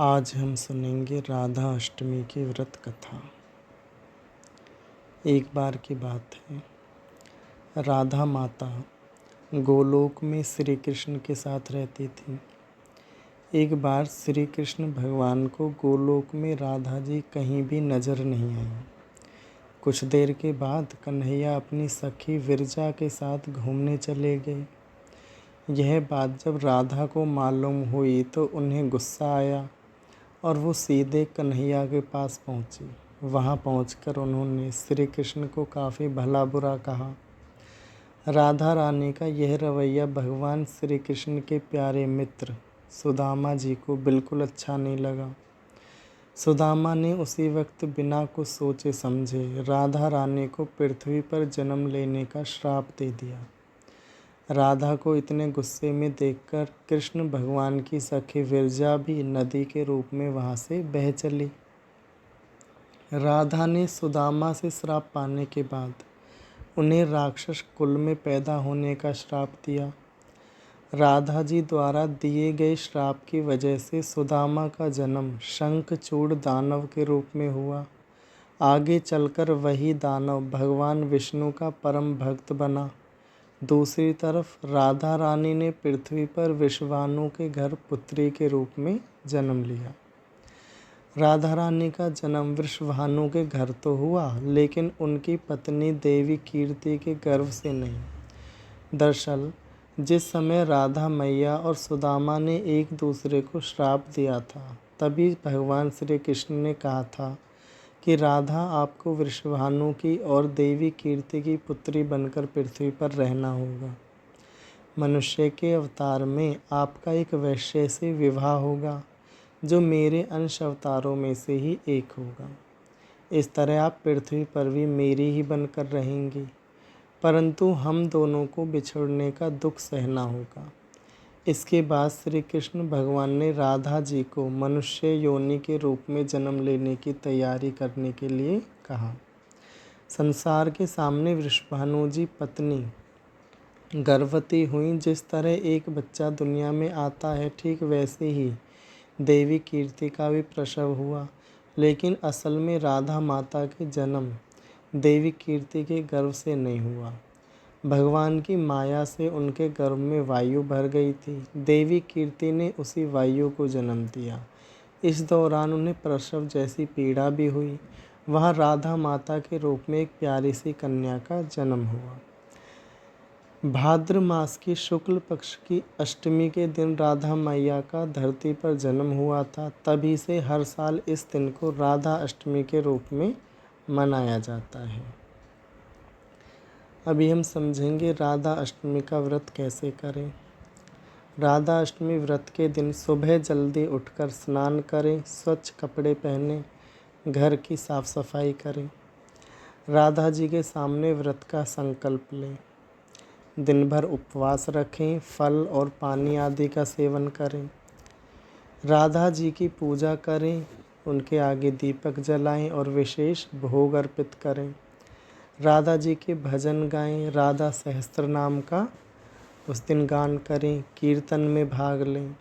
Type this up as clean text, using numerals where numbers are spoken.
आज हम सुनेंगे राधा अष्टमी की व्रत कथा। एक बार की बात है, राधा माता गोलोक में श्री कृष्ण के साथ रहती थी। एक बार श्री कृष्ण भगवान को गोलोक में राधा जी कहीं भी नज़र नहीं आई। कुछ देर के बाद कन्हैया अपनी सखी विरजा के साथ घूमने चले गए। यह बात जब राधा को मालूम हुई तो उन्हें गुस्सा आया और वो सीधे कन्हैया के पास पहुँची। वहाँ पहुंचकर उन्होंने श्री कृष्ण को काफ़ी भला बुरा कहा। राधा रानी का यह रवैया भगवान श्री कृष्ण के प्यारे मित्र सुदामा जी को बिल्कुल अच्छा नहीं लगा। सुदामा ने उसी वक्त बिना कुछ सोचे समझे राधा रानी को पृथ्वी पर जन्म लेने का श्राप दे दिया। राधा को इतने गुस्से में देखकर कृष्ण भगवान की सखी विरजा भी नदी के रूप में वहाँ से बह चली। राधा ने सुदामा से श्राप पाने के बाद उन्हें राक्षस कुल में पैदा होने का श्राप दिया। राधा जी द्वारा दिए गए श्राप की वजह से सुदामा का जन्म शंखचूड़ दानव के रूप में हुआ। आगे चलकर वही दानव भगवान विष्णु का परम भक्त बना। दूसरी तरफ राधा रानी ने पृथ्वी पर विश्वानु के घर पुत्री के रूप में जन्म लिया। राधा रानी का जन्म वृषभानु के घर तो हुआ, लेकिन उनकी पत्नी देवी कीर्ति के गर्भ से नहीं। दरअसल जिस समय राधा मैया और सुदामा ने एक दूसरे को श्राप दिया था, तभी भगवान श्री कृष्ण ने कहा था कि राधा आपको वृषभानु की और देवी कीर्ति की पुत्री बनकर पृथ्वी पर रहना होगा। मनुष्य के अवतार में आपका एक वैश्य से विवाह होगा, जो मेरे अंश अवतारों में से ही एक होगा। इस तरह आप पृथ्वी पर भी मेरी ही बनकर रहेंगी, परंतु हम दोनों को बिछड़ने का दुख सहना होगा। इसके बाद श्री कृष्ण भगवान ने राधा जी को मनुष्य योनि के रूप में जन्म लेने की तैयारी करने के लिए कहा। संसार के सामने वृषभानु जी पत्नी गर्भवती हुई। जिस तरह एक बच्चा दुनिया में आता है, ठीक वैसे ही देवी कीर्ति का भी प्रसव हुआ, लेकिन असल में राधा माता के जन्म देवी कीर्ति के गर्भ से नहीं हुआ। भगवान की माया से उनके गर्भ में वायु भर गई थी। देवी कीर्ति ने उसी वायु को जन्म दिया। इस दौरान उन्हें प्रसव जैसी पीड़ा भी हुई। वहाँ राधा माता के रूप में एक प्यारी सी कन्या का जन्म हुआ। भाद्र मास की शुक्ल पक्ष की अष्टमी के दिन राधा मैया का धरती पर जन्म हुआ था। तभी से हर साल इस दिन को राधा अष्टमी के रूप में मनाया जाता है। अभी हम समझेंगे राधा अष्टमी का व्रत कैसे करें। राधा अष्टमी व्रत के दिन सुबह जल्दी उठकर स्नान करें, स्वच्छ कपड़े पहनें, घर की साफ सफाई करें, राधा जी के सामने व्रत का संकल्प लें, दिन भर उपवास रखें, फल और पानी आदि का सेवन करें, राधा जी की पूजा करें, उनके आगे दीपक जलाएं और विशेष भोग अर्पित करें, राधा जी के भजन गाएं, राधा सहस्त्र नाम का उस दिन गान करें, कीर्तन में भाग लें,